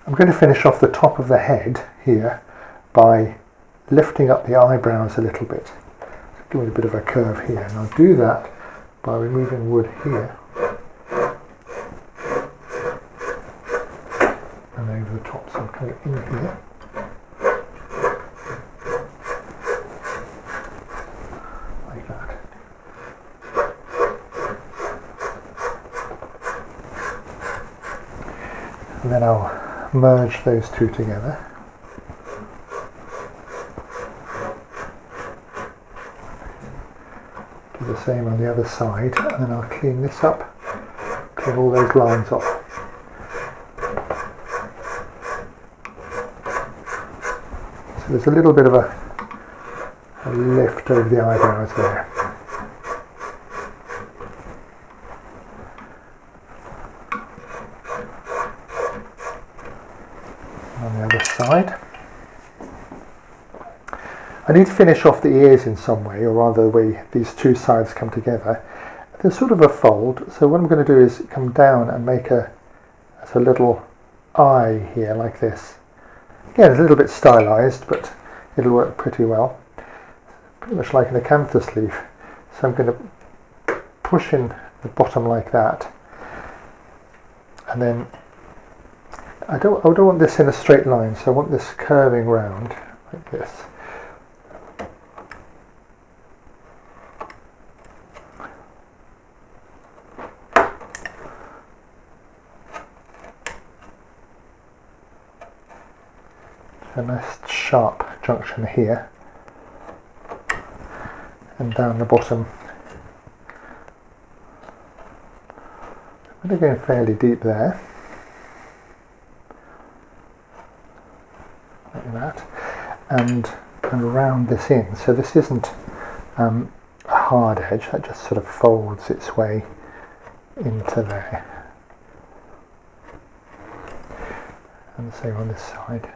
I'm going to finish off the top of the head here by lifting up the eyebrows a little bit, giving a bit of a curve here, and I'll do that by removing wood here and over the top. So I'm kind of in here. Like that. And then I'll merge those two together. Do the same on the other side, and then I'll clean this up, clean all those lines off. So there's a little bit of a lift over the eyebrows there. On the other side. I need to finish off the ears in some way, or rather the way these two sides come together. There's sort of a fold, so what I'm going to do is come down and make a little eye here like this. Again, it's a little bit stylized, but it'll work pretty well. Pretty much like an acanthus leaf. So I'm going to push in the bottom like that, and then I don't want this in a straight line, so I want this curving round like this. A nice sharp junction here, and down the bottom. I'm going to go fairly deep there, like that, and round this in. So this isn't a hard edge, that just sort of folds its way into there. And the same on this side.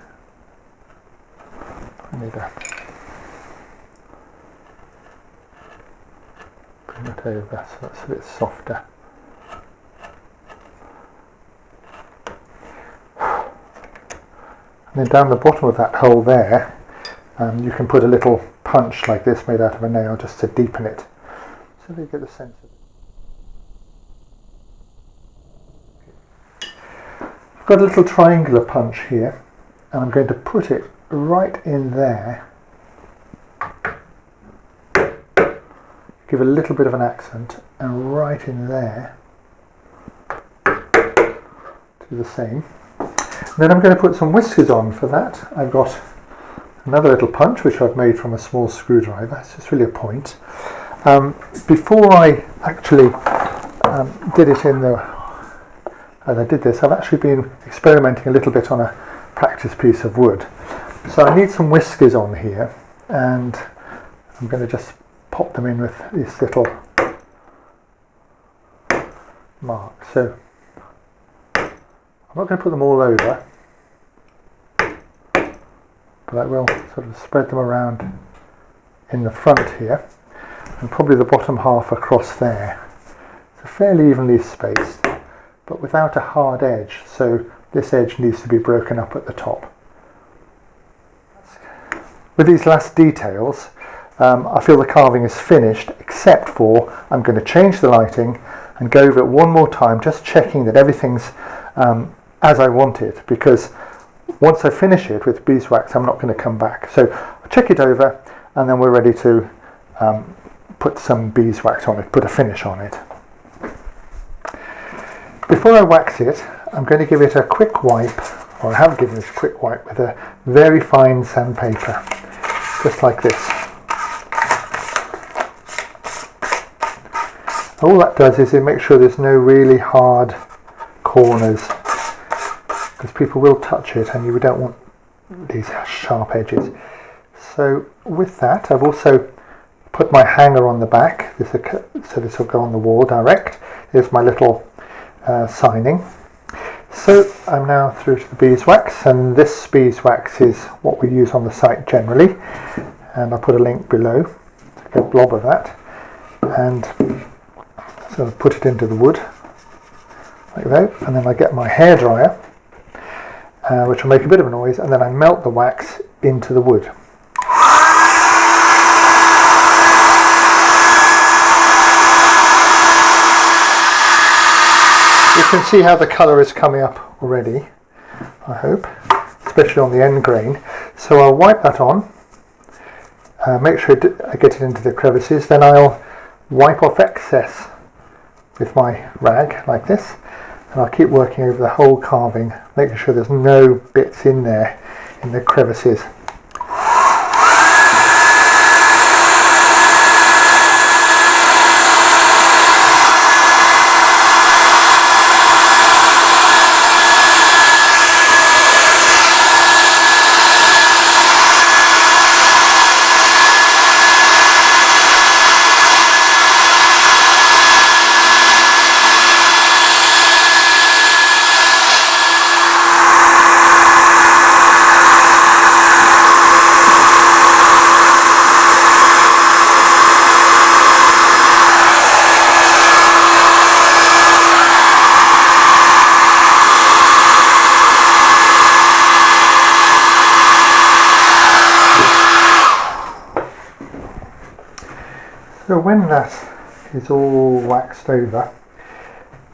I need to bring it over so that's a bit softer. And then down the bottom of that hole there, you can put a little punch like this made out of a nail just to deepen it, so that you get the sense of it. I've got a little triangular punch here, and I'm going to put it right in there. Give a little bit of an accent, and right in there do the same. And then I'm going to put some whiskers on for that. I've got another little punch which I've made from a small screwdriver. It's just really a point. Before I actually did it as I did this, I've actually been experimenting a little bit on a practice piece of wood. So I need some whiskers on here, and I'm going to just pop them in with this little mark. So I'm not going to put them all over, but I will sort of spread them around in the front here, and probably the bottom half across there. So fairly evenly spaced, but without a hard edge, so this edge needs to be broken up at the top. With these last details, I feel the carving is finished, except for I'm going to change the lighting and go over it one more time, just checking that everything's as I want it, because once I finish it with beeswax, I'm not going to come back. So I'll check it over, and then we're ready to put some beeswax on it, put a finish on it. Before I wax it, I'm going to give it a quick wipe, or I have given it a quick wipe with a very fine sandpaper, just like this. All that does is it makes sure there's no really hard corners, because people will touch it and you don't want these sharp edges. So with that, I've also put my hanger on the back, so this will go on the wall direct. Here's my little signing. So I'm now through to the beeswax, and this beeswax is what we use on the site generally, and I'll put a link below to a blob of that, and so I'll put it into the wood like that, and then I get my hairdryer, which will make a bit of a noise, and then I melt the wax into the wood. You can see how the colour is coming up already, I hope, especially on the end grain. So I'll wipe that on, make sure I get it into the crevices, then I'll wipe off excess with my rag like this, and I'll keep working over the whole carving, making sure there's no bits in there in the crevices. So when that is all waxed over,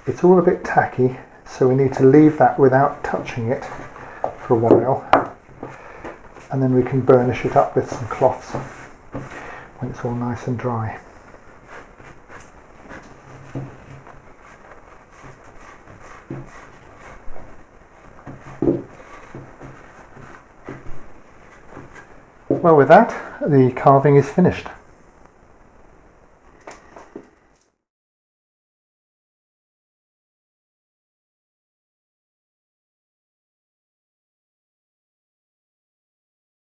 it's all a bit tacky, so we need to leave that without touching it for a while, and then we can burnish it up with some cloths when it's all nice and dry. Well, with that, the carving is finished.